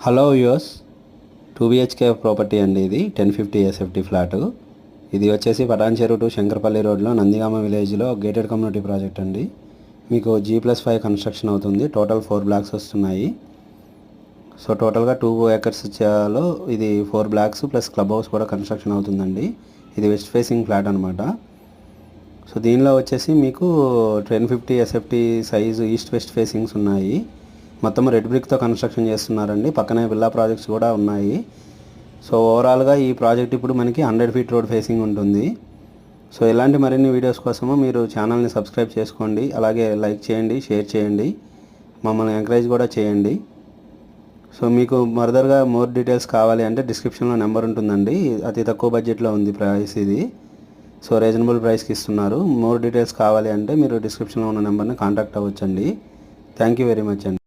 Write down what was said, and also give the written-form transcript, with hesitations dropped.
Hello use 2 BHK property అండి. ఇది 1050 SFT flat. ఇది వచ్చేసి పటాన్చెరు టు శంకరపల్లి రోడ్లో నందిగామ విలేజ్లో గేటెడ్ కమ్యూనిటీ ప్రాజెక్ట్ అండి. మీకు G+5 కన్స్ట్రక్షన్ అవుతుంది. టోటల్ 4 బ్లాక్స్ వస్తున్నాయి. సో టోటల్గా 2 acres లో ఇది 4 బ్లాక్స్ ప్లస్ క్లబ్ హౌస్ కూడా కన్స్ట్రక్షన్ అవుతుందండి. ఇది వెస్ట్ ఫేసింగ్ ఫ్లాట్ అనమాట. సో దీనిలో వచ్చేసి మీకు 1050 SFT size east west facings ఉన్నాయి. మొత్తం రెడ్ బ్రిక్తో కన్స్ట్రక్షన్ చేస్తున్నారండి. పక్కనే విల్లా ప్రాజెక్ట్స్ కూడా ఉన్నాయి. సో ఓవరాల్గా ఈ ప్రాజెక్ట్ ఇప్పుడు మనకి 100 feet రోడ్ ఫేసింగ్ ఉంటుంది. సో ఇలాంటి మరిన్ని వీడియోస్ కోసము మీరు ఛానల్ని సబ్స్క్రైబ్ చేసుకోండి. అలాగే లైక్ చేయండి, షేర్ చేయండి, మమ్మల్ని ఎంకరేజ్ కూడా చేయండి. సో మీకు ఫర్దర్గా మోర్ డీటెయిల్స్ కావాలి అంటే డిస్క్రిప్షన్లో నెంబర్ ఉంటుందండి. అతి తక్కువ బడ్జెట్లో ఉంది ప్రైస్ ఇది. సో రీజనబుల్ ప్రైస్కి ఇస్తున్నారు. మోర్ డీటెయిల్స్ కావాలి అంటే మీరు డిస్క్రిప్షన్లో ఉన్న నెంబర్ని కాంటాక్ట్ అవ్వచ్చండి. థ్యాంక్ యూ వెరీ మచ్ అండి.